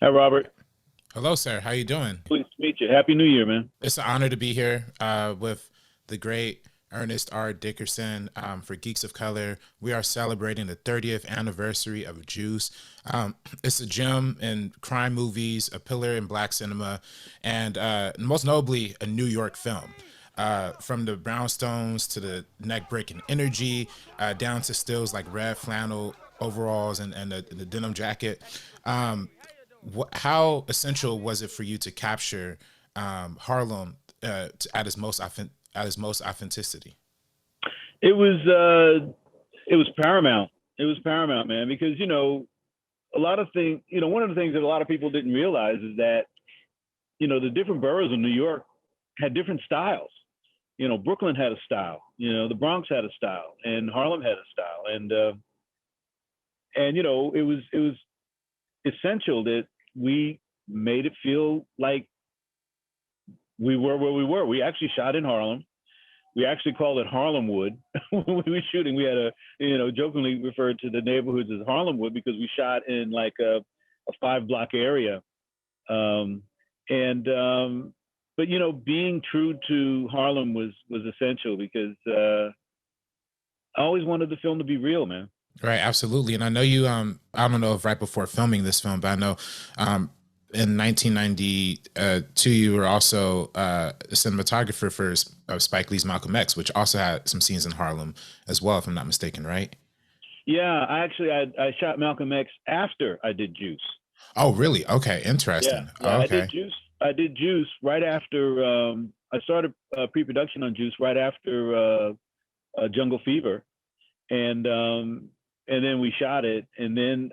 Hi, Robert. Hello, sir. How you doing? Pleased to meet you. Happy New Year, man. It's an honor to be here with the great Ernest R. Dickerson for Geeks of Color. We are celebrating the 30th anniversary of Juice. It's a gem in crime movies, a pillar in black cinema, and most notably, a New York film. From the brownstones to the neck breaking energy, down to stills like red flannel overalls and the denim jacket. Um, how essential was it for you to capture Harlem at its most authenticity? It was it was paramount. It was paramount, man, because a lot of things. One of the things that a lot of people didn't realize is that the different boroughs of New York had different styles. Brooklyn had a style. The Bronx had a style, and Harlem had a style, and it was essential that we made it feel like we were where we were. We actually shot in Harlem. We actually called it Harlemwood when we were shooting. We had jokingly referred to the neighborhoods as Harlemwood because we shot in like a 5 block area. Um, and but being true to Harlem was essential because I always wanted the film to be real, man. Right, absolutely. And I know you I don't know if right before filming this film, but I know in 1992 you were also a cinematographer for Spike Lee's Malcolm X, which also had some scenes in Harlem as well, if I'm not mistaken, right? Yeah, I shot Malcolm X after I did Juice. Oh, really? Okay, Yeah, interesting. yeah, Oh, I did okay. Juice. I did Juice right after I started pre-production on Juice right after Jungle Fever, and um, and then we shot it, and then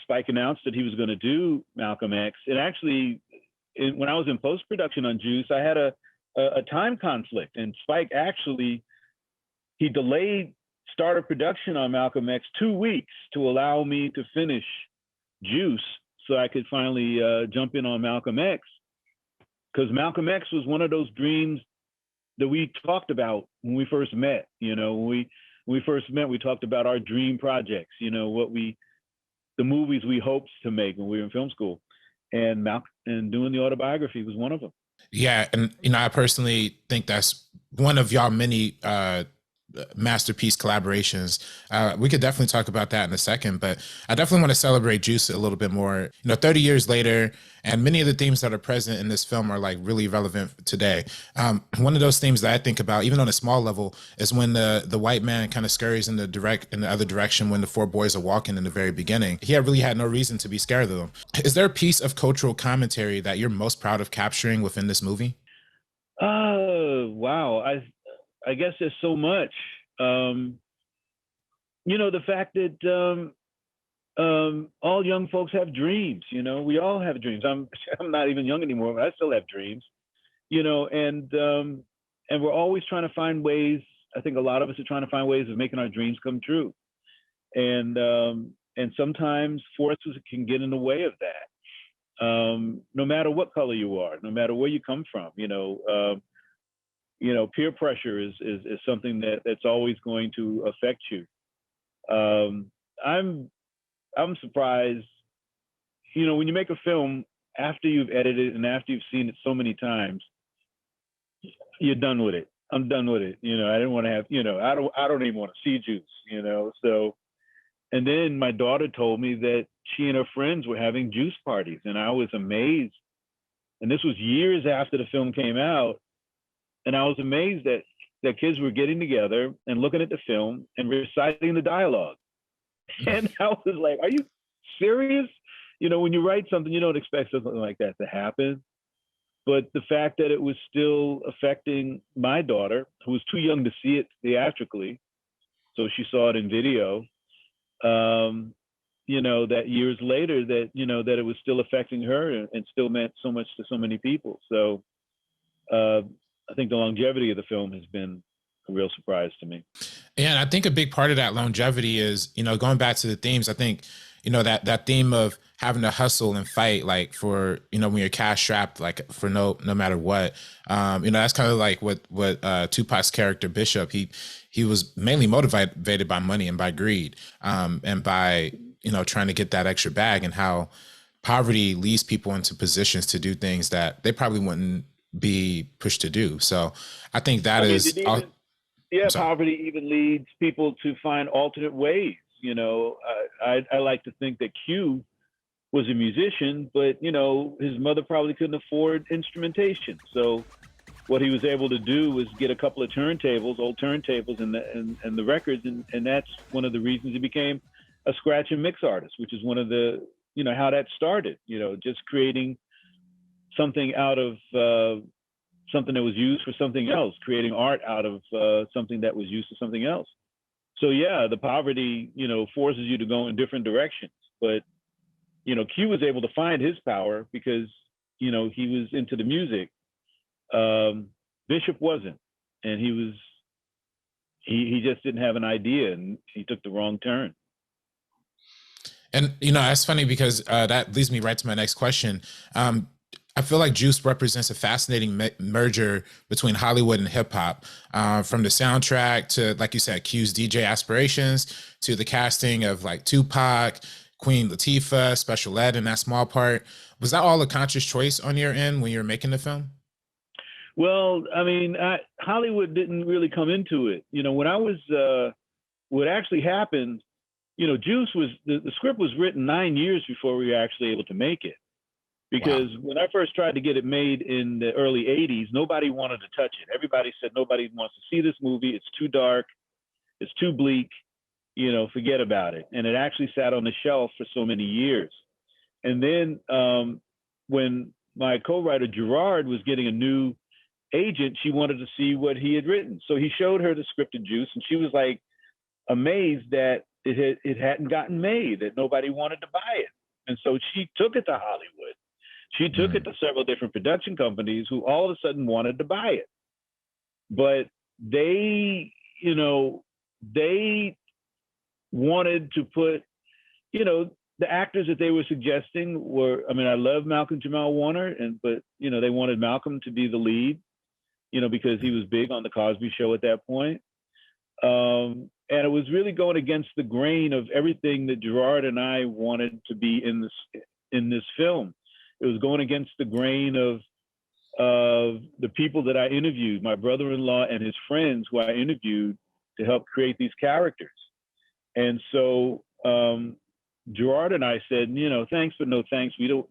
Spike announced that he was going to do Malcolm X. And actually, when I was in post-production on Juice, I had a time conflict, and Spike actually he delayed start of production on Malcolm X 2 weeks to allow me to finish Juice so I could finally jump in on Malcolm X because Malcolm X was one of those dreams that we talked about when we first met. When we first met, we talked about our dream projects. The movies we hoped to make when we were in film school, and doing the autobiography was one of them. Yeah, and I personally think that's one of y'all many masterpiece collaborations. We could definitely talk about that in a second, but I definitely want to celebrate Juice a little bit more. 30 years later, and many of the themes that are present in this film are like really relevant today. One of those themes that I think about, even on a small level, is when the white man kind of scurries in the other direction when the four boys are walking in the very beginning. He had really had no reason to be scared of them. Is there a piece of cultural commentary that you're most proud of capturing within this movie? Oh wow! I guess there's so much. Um, the fact that all young folks have dreams. We all have dreams. I'm not even young anymore, but I still have dreams. And we're always trying to find ways. I think a lot of us are trying to find ways of making our dreams come true. And sometimes forces can get in the way of that. No matter what color you are, no matter where you come from, peer pressure is something that's always going to affect you. Um, I'm I'm surprised. When you make a film after you've edited and after you've seen it so many times, you're done with it. I'm done with it. I didn't want to have. I don't even want to see Juice. So and then my daughter told me that she and her friends were having juice parties, and I was amazed. And this was years after the film came out, and I was amazed that kids were getting together and looking at the film and reciting the dialogue. And I was like, "Are you serious?" When you write something, you don't expect something like that to happen. But the fact that it was still affecting my daughter, who was too young to see it theatrically, so she saw it in video. Um, that years later, that it was still affecting her and still meant so much to so many people. So uh, I think the longevity of the film has been a real surprise to me. Yeah, and I think a big part of that longevity is, going back to the themes. I think, that theme of having to hustle and fight, like for, when you're cash strapped, like for no matter what. That's kind of like what Tupac's character Bishop, he was mainly motivated by money and by greed, and by, trying to get that extra bag, and how poverty leads people into positions to do things that they probably wouldn't be pushed to do. So I think that I mean, is, did I'm even yeah, sorry. poverty even leads people to find alternate ways. You know, I like to think that Q was a musician, but you know, his mother probably couldn't afford instrumentation. So what he was able to do was get a couple of turntables, old turntables, and the records, and that's one of the reasons he became a scratch and mix artist, which is one of the how that started. You know, just creating something out of something that was used for something else, creating art out of something that was used for something else. So yeah, the poverty forces you to go in different directions, but Q was able to find his power because he was into the music. Bishop wasn't, and he just didn't have an idea, and he took the wrong turn. And that's funny because that leads me right to my next question. I feel like Juice represents a fascinating merger between Hollywood and hip hop, from the soundtrack to, like you said, Q's DJ aspirations to the casting of like Tupac, Queen Latifah, Special Ed in that small part. Was that all a conscious choice on your end when you were making the film? Well, I mean, Hollywood didn't really come into it. When I was, what actually happened, Juice was the script was written 9 years before we were actually able to make it. Wow. Because when I first tried to get it made in the early 80s, nobody wanted to touch it. Everybody said nobody wants to see this movie. It's too dark. It's too bleak. Forget about it. And it actually sat on the shelf for so many years. And then when my co-writer Gerard was getting a new agent, she wanted to see what he had written. So he showed her the script of Juice, and she was like amazed that it hadn't gotten made, that nobody wanted to buy it. And so she took it to Hollywood. She took it to several different production companies who all of a sudden wanted to buy it. But they wanted to put, the actors that they were suggesting were, I mean, I love Malcolm Jamal Warner, but they wanted Malcolm to be the lead, because he was big on the Cosby Show at that point. And it was really going against the grain of everything that Gerard and I wanted to be in this film. It was going against the grain of the people that I interviewed, my brother-in-law and his friends who I interviewed to help create these characters. And so Gerard and I said, thanks, but no thanks. We don't,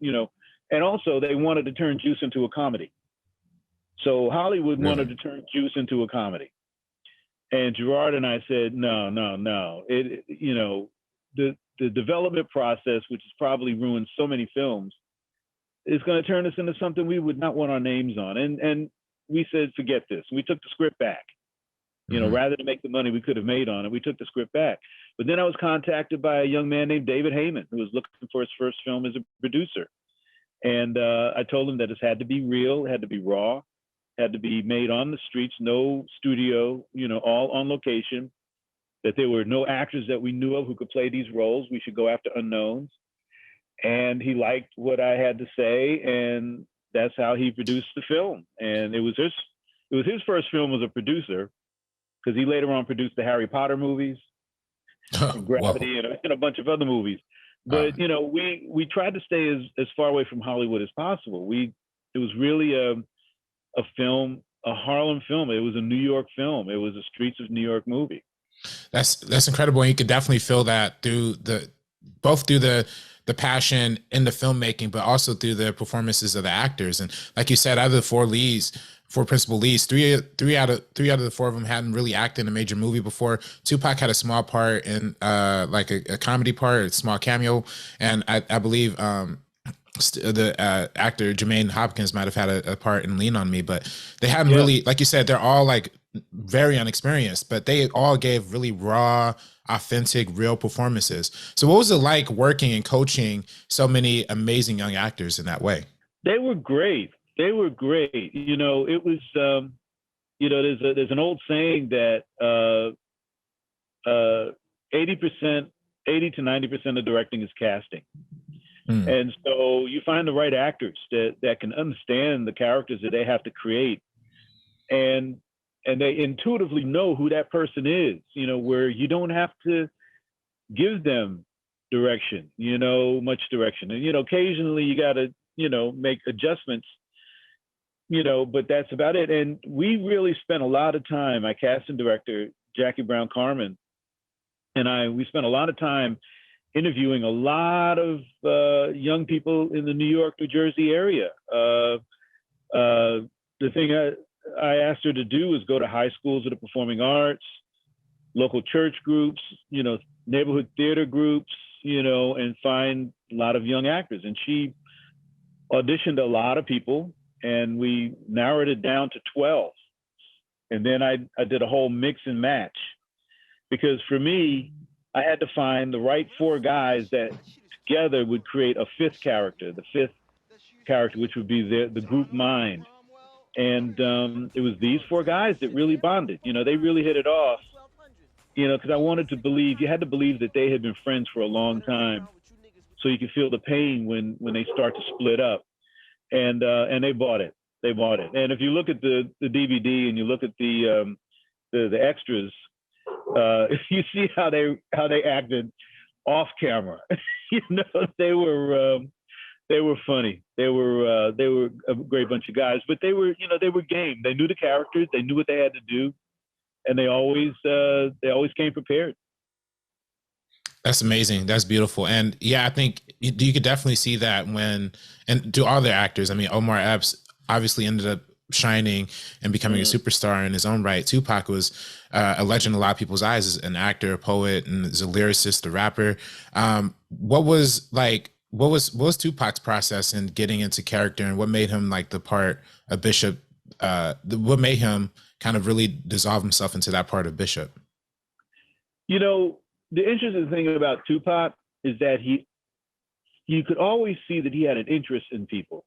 and also they wanted to turn Juice into a comedy. So Hollywood wanted to turn Juice into a comedy. And Gerard and I said, no. The development process, which has probably ruined so many films, is going to turn us into something we would not want our names on. And we said, forget this. We took the script back. Rather than make the money we could have made on it, we took the script back. But then I was contacted by a young man named David Heyman, who was looking for his first film as a producer. And I told him that it had to be real, it had to be raw, had to be made on the streets, no studio, all on location, that there were no actors that we knew of who could play these roles. We should go after unknowns. And he liked what I had to say, and that's how he produced the film. And it was his first film as a producer, because he later on produced the Harry Potter movies, Gravity, and a bunch of other movies. But we tried to stay as far away from Hollywood as possible. It was really a film, a Harlem film. It was a New York film. It was a streets of New York movie. That's incredible. And you could definitely feel that through both through the passion in the filmmaking, but also through the performances of the actors. And like you said, out of the four principal leads, three out of the four of them hadn't really acted in a major movie before. Tupac had a small part in like a comedy part, a small cameo, and I believe the actor Jermaine Hopkins might have had a part in Lean on Me, but they hadn't really, like you said, they're all like very unexperienced, but they all gave really raw, authentic, real performances. So what was it like working and coaching so many amazing young actors in that way? They were great. They were great. It was, there's an old saying that 80%, 80 to 90% of directing is casting. And so you find the right actors that can understand the characters that they have to create, and they intuitively know who that person is, where you don't have to give them direction, much direction. And, occasionally you got to, make adjustments, but that's about it. And we really spent a lot of time, my casting director, Jackie Brown Carmen, and we spent a lot of time interviewing a lot of young people in the New York, New Jersey area. The thing I asked her to do was go to high schools of the performing arts, local church groups, neighborhood theater groups, and find a lot of young actors. And she auditioned a lot of people, and we narrowed it down to 12. And then I did a whole mix and match, because for me, I had to find the right four guys that together would create a fifth character, which would be the group mind. And it was these four guys that really bonded. They really hit it off, because I wanted to believe, you had to believe that they had been friends for a long time, so you could feel the pain when they start to split up. And they bought it. They bought it. And if you look at the DVD and you look at the extras, you see how they acted off camera. They were funny. They were a great bunch of guys, but they were game. They knew the characters. They knew what they had to do, and they always came prepared. That's amazing. That's beautiful. And yeah, I think you could definitely see that and to all their actors. I mean, Omar Epps obviously ended up shining and becoming a superstar in his own right. Tupac was a legend in a lot of people's eyes as an actor, a poet, and as a lyricist, a rapper. What was Tupac's process in getting into character, and what made him like the part of Bishop? What made him kind of really dissolve himself into that part of Bishop? The interesting thing about Tupac is that you could always see that he had an interest in people,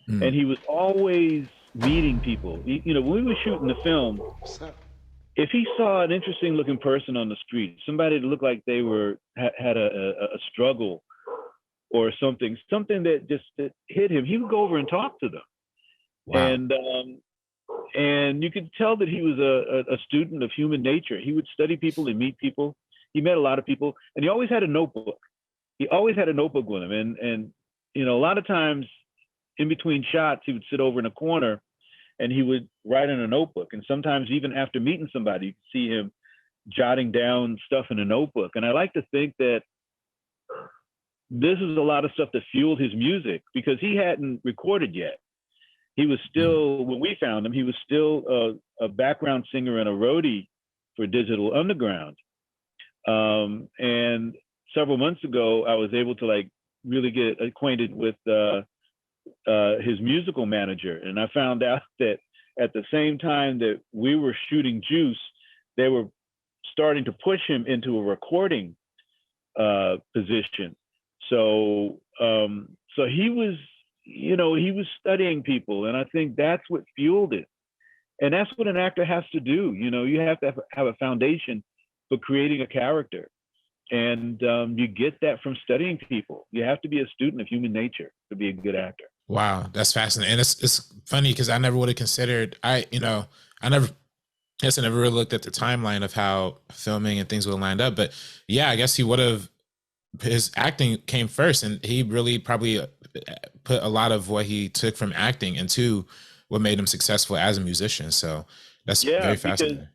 and he was always meeting people. When we were shooting the film, if he saw an interesting looking person on the street, somebody that looked like they had a struggle or something that just hit him, he would go over and talk to them. Wow. And you could tell that he was a student of human nature. He would study people and meet people. He met a lot of people, and he always had a notebook. He always had a notebook with him. And a lot of times in between shots, he would sit over in a corner and he would write in a notebook. And sometimes even after meeting somebody, you could see him jotting down stuff in a notebook. And I like to think that this is a lot of stuff that fueled his music, because he hadn't recorded yet. He was still, when we found him, he was still a background singer and a roadie for Digital Underground. And several months ago, I was able to really get acquainted with his musical manager. And I found out that at the same time that we were shooting Juice, they were starting to push him into a recording position. So he was, he was studying people, and I think that's what fueled it. And that's what an actor has to do. You have to have a foundation for creating a character. And you get that from studying people. You have to be a student of human nature to be a good actor. Wow, that's fascinating. And it's funny because I never would have considered, I never really looked at the timeline of how filming and things would have lined up. But yeah, I guess his acting came first, and he really probably put a lot of what he took from acting into what made him successful as a musician. So that's very fascinating.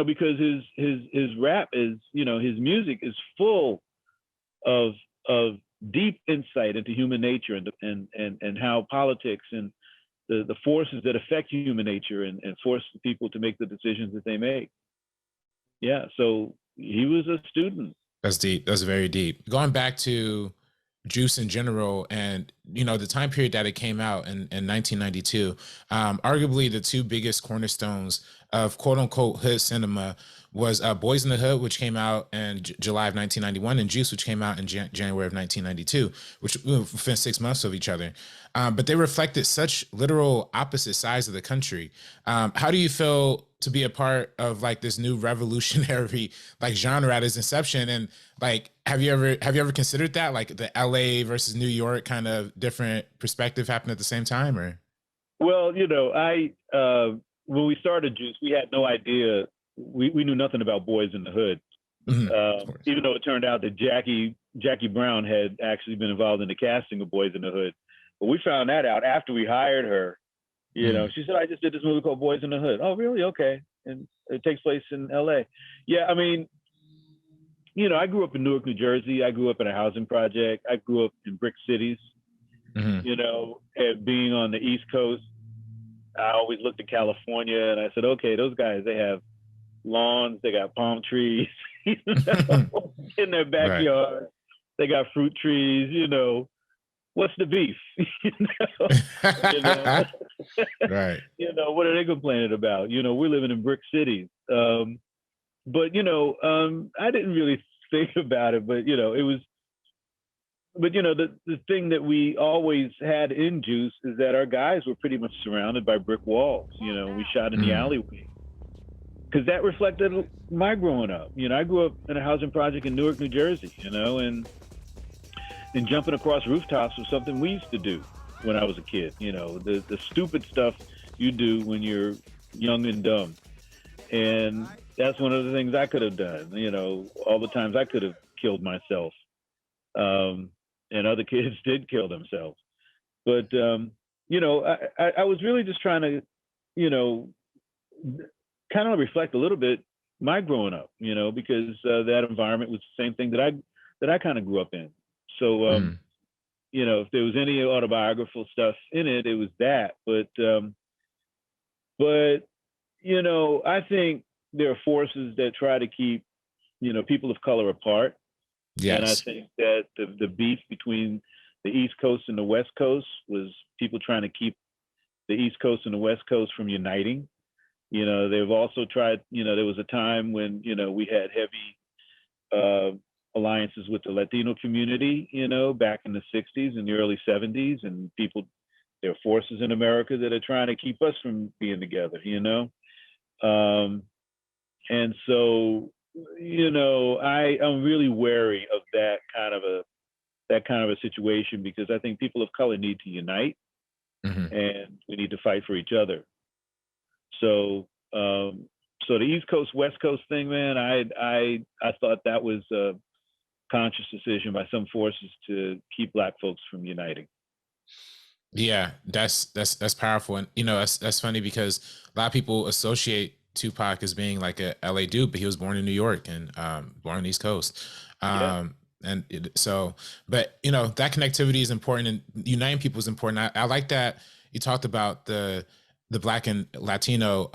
Because his rap is, his music is full of deep insight into human nature and how politics and the forces that affect human nature and force people to make the decisions that they make. Yeah, so he was a student. That's deep. That's very deep. Going back to Juice in general, and the time period that it came out in 1992, arguably the two biggest cornerstones of quote unquote hood cinema was Boys in the Hood, which came out in July of 1991, and Juice, which came out in January of 1992, which within 6 months of each other. But they reflected such literal opposite sides of the country. How do you feel to be a part of this new revolutionary genre at its inception? And have you ever considered that the LA versus New York kind of different perspective happened at the same time? Or well, when we started Juice, we had no idea. We knew nothing about Boys in the Hood. Even though it turned out that Jackie Jackie Brown had actually been involved in the casting of Boys in the Hood. But we found that out after we hired her. You know, she said, I just did this movie called Boys in the Hood. Oh, really? Okay. And it takes place in LA. Yeah, I mean, you know, I grew up in Newark, New Jersey. I grew up in a housing project. I grew up in brick cities. You know, and being on the East Coast, I always looked at California and I said, okay, those guys, they have lawns, they got palm trees, you know, in their Right. backyard. They got fruit trees, you know. What's the beef? you know, you know, Right. you know, what are they complaining about? You know, we're living in brick cities. But you know, I didn't really think about it, but you know, it was. But you know, the thing that we always had in Juice is that our guys were pretty much surrounded by brick walls. You know, we shot in the alleyway because that reflected my growing up. You know, I grew up in a housing project in Newark, New Jersey. You know, and jumping across rooftops was something we used to do when I was a kid. You know, the stupid stuff you do when you're young and dumb. And that's one of the things I could have done. You know, all the times I could have killed myself. And other kids did kill themselves. But, you know, I was really just trying to, you know, kind of reflect a little bit my growing up, you know, because that environment was the same thing that I kind of grew up in. So, you know, if there was any autobiographical stuff in it, it was that. But you know, I think there are forces that try to keep, you know, people of color apart. And I Yes. think that the beef between the East Coast and the West Coast was people trying to keep the East Coast and the West Coast from uniting. You know, they've also tried, you know, there was a time when, you know, we had heavy alliances with the Latino community, you know, back in the 60s and the early 70s. And people, there are forces in America that are trying to keep us from being together, you know? And so, you know, I'm really wary of that kind of a situation because I think people of color need to unite and we need to fight for each other. So, so the East Coast West Coast thing, man, I thought that was a conscious decision by some forces to keep Black folks from uniting. Yeah, that's powerful, and you know that's funny because a lot of people associate Tupac as being like a LA dude, but he was born in New York and born on the East Coast. Yeah, So, but you know that connectivity is important and uniting people is important. I like that you talked about the Black and Latino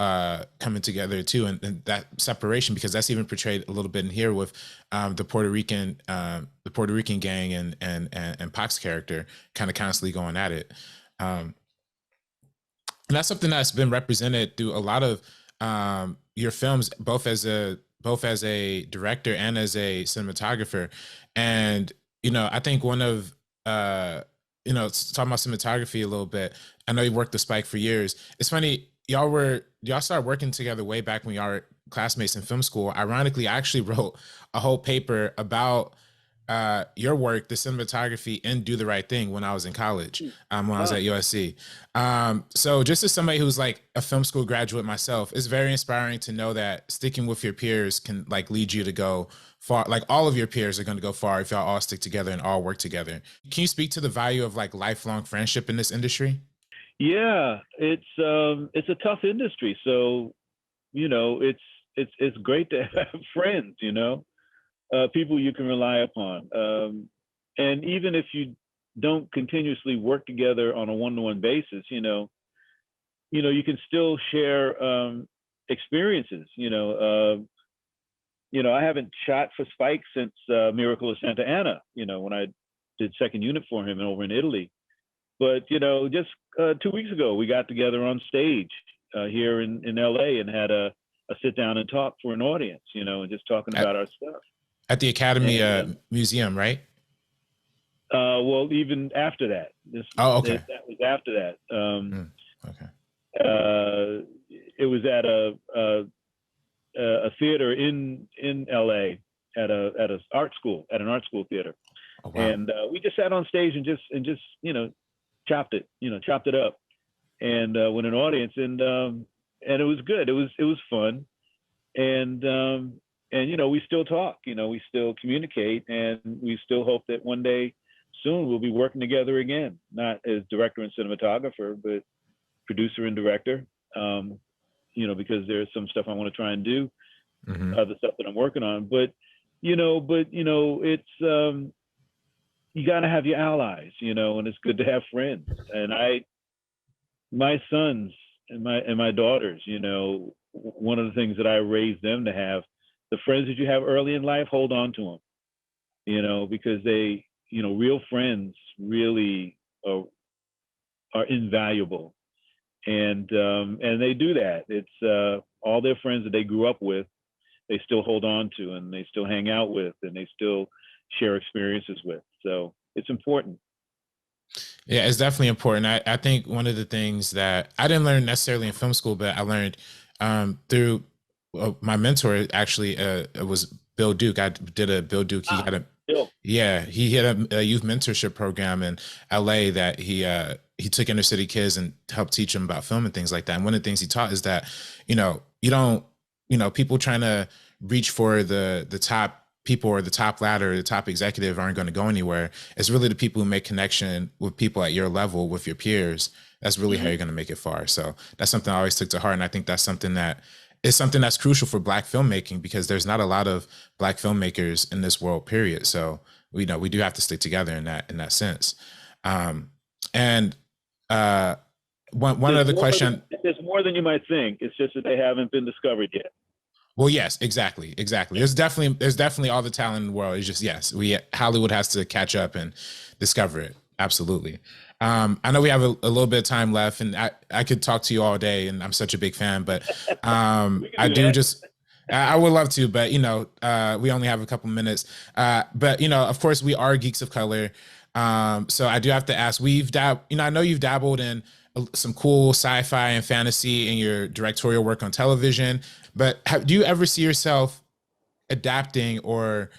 coming together too, and that separation because that's even portrayed a little bit in here with the Puerto Rican gang and Pac's character kind of constantly going at it. And that's something that's been represented through a lot of your films, both as a director and as a cinematographer. And you know, I think one of you know, talking about cinematography a little bit. I know you worked with Spike for years. It's funny, y'all started working together way back when y'all were classmates in film school. Ironically, I actually wrote a whole paper about your work, the cinematography, and Do the Right Thing when I was in college, when I was at USC. So just as somebody who's like a film school graduate myself, it's very inspiring to know that sticking with your peers can like lead you to go far. Like all of your peers are going to go far if y'all all stick together and all work together. Can you speak to the value of like lifelong friendship in this industry? yeah, it's a tough industry. So you know, it's great to have friends. You know, people you can rely upon. And even if you don't continuously work together on a one-to-one basis, you know, you can still share experiences. I haven't shot for Spike since Miracle of Santa Anna. You know, when I did second unit for him over in Italy. But you know, just 2 weeks ago, we got together on stage here in LA and had a sit down and talk for an audience. You know, and just talking At, about our stuff. at the Academy And Museum, right? well, even after that, Oh, okay. that was after that. Okay. It was at a theater in LA at an art school theater, Oh, wow. and we just sat on stage and just chopped it up, and with an audience, and it was good. It was fun, and and we still talk. We still communicate, and we still hope that one day soon we'll be working together again, not as director and cinematographer, but producer and director. Because there's some stuff I want to try and do, Hmm. the stuff that I'm working on. It's you got to have your allies, and it's good to have friends. And my sons and my daughters, one of the things that I raised them to have, the friends that you have early in life, hold on to them, because they, real friends really are invaluable. And they do that. It's all their friends that they grew up with, they still hold on to, and they still hang out with, and they still share experiences with. So it's important. Yeah, it's definitely important. I think one of the things that I didn't learn necessarily in film school, but I learned through my mentor, actually, it was Bill Duke. I did a Bill Duke. He had a Still. Yeah, he had a youth mentorship program in LA that he took inner city kids and helped teach them about film and things like that. And one of the things he taught is that, you don't, people trying to reach for the top people or the top ladder, the top executive aren't going to go anywhere. It's really the people who make connection with people at your level, with your peers. That's really how Mm-hmm. you're going to make it far. So that's something I always took to heart. And I think that's something that is something that's crucial for Black filmmaking, because there's not a lot of Black filmmakers in this world, period. So we do have to stick together in that sense. And one There's other more question. there's more than you might think. It's just that they haven't been discovered yet. Well, yes, exactly. There's definitely all the talent in the world. It's just, yes, Hollywood has to catch up and discover it. Absolutely. I know we have a little bit of time left, and I could talk to you all day, and I'm such a big fan, but We can I do do that. just I would love to, but we only have a couple minutes. But of course, we are geeks of color. So I do have to ask. I know you've dabbled in some cool sci-fi and fantasy in your directorial work on television, but do you ever see yourself adapting, or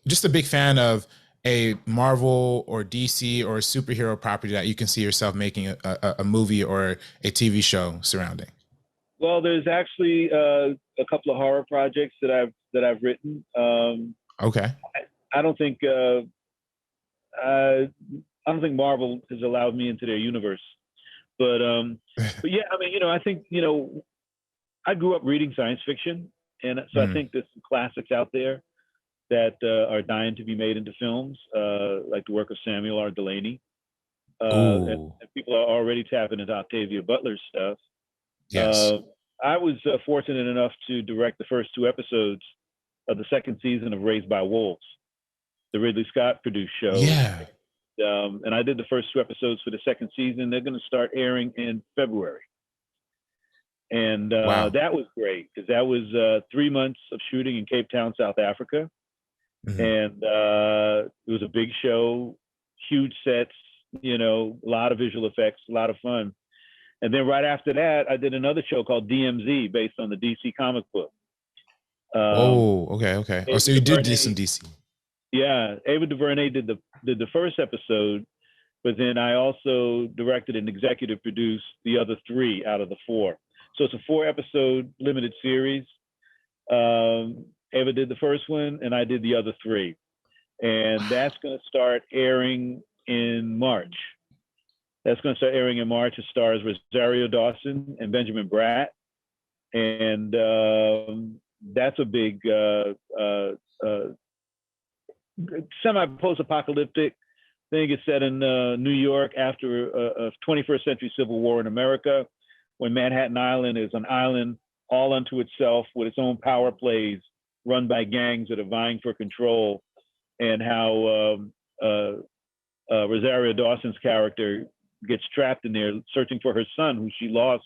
just a big fan of a Marvel or DC or superhero property that you can see yourself making a movie or a TV show surrounding? Well, there's actually a couple of horror projects that I've written. Okay. I don't think I don't think Marvel has allowed me into their universe, but yeah, I mean, I think I grew up reading science fiction, and so I Mm. think there's some classics out there that are dying to be made into films, like the work of Samuel R. Delaney. Ooh. And people are already tapping into Octavia Butler's stuff. Yes. Uh, I was fortunate enough to direct the first two episodes of the second season of Raised by Wolves, the Ridley Scott produced show. Yeah. And I did the first two episodes for the second season. They're going to start airing in February. And Wow. that was great, because that was 3 months of shooting in Cape Town, South Africa. Mhm. And it was a big show, huge sets, a lot of visual effects, a lot of fun. And then right after that, I did another show called DMZ, based on the DC comic book. Um, Oh, okay, okay. Oh, Ava so you did do some DuVernay, DC. yeah, Ava DuVernay did the first episode, but then I also directed and executive produced the other three out of the four. So it's a 4 episode limited series. Ava did the first one, and I did the other three, and that's going to start airing in March. That's going to start airing in March. It stars Rosario Dawson and Benjamin Bratt, and that's a big semi post-apocalyptic thing. Is set in New York after a 21st century civil war in America, when Manhattan Island is an island all unto itself with its own power plays run by gangs that are vying for control, and how Rosario Dawson's character gets trapped in there searching for her son, who she lost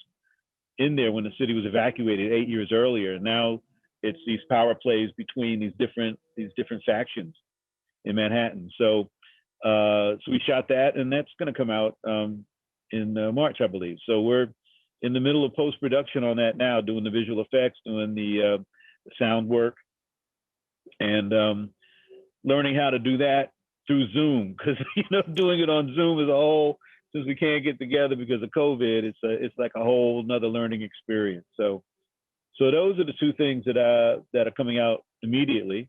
in there when the city was evacuated 8 years earlier. Now it's these power plays between these different factions in Manhattan. So we shot that, and that's going to come out in March, I believe. So we're in the middle of post production on that now, doing the visual effects, doing the sound work, and learning how to do that through Zoom, because doing it on Zoom is a whole. Since we can't get together because of COVID, it's like a whole another learning experience. So So those are the two things that are coming out immediately,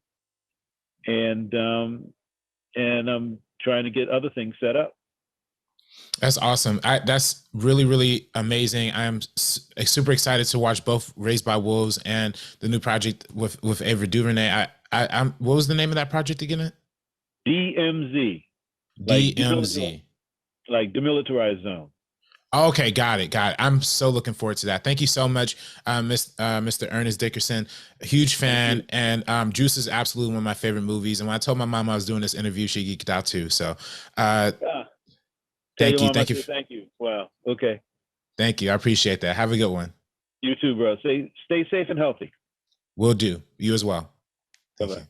and I'm trying to get other things set up. That's awesome. That's really, really amazing. I'm super excited to watch both Raised by Wolves and the new project with Ava DuVernay. I'm what was the name of that project again? DMZ, like DMZ. like demilitarized zone. Okay, got it. I'm so looking forward to that. Thank you so much, Mr. Ernest Dickerson. A huge fan, and Juice is absolutely one of my favorite movies. And when I told my mom I was doing this interview, she geeked out too. So, thank you, thank you, thank you. Wow. Okay. Thank you. I appreciate that. Have a good one. You too, bro. Stay safe and healthy. Will do. You as well. Thank you.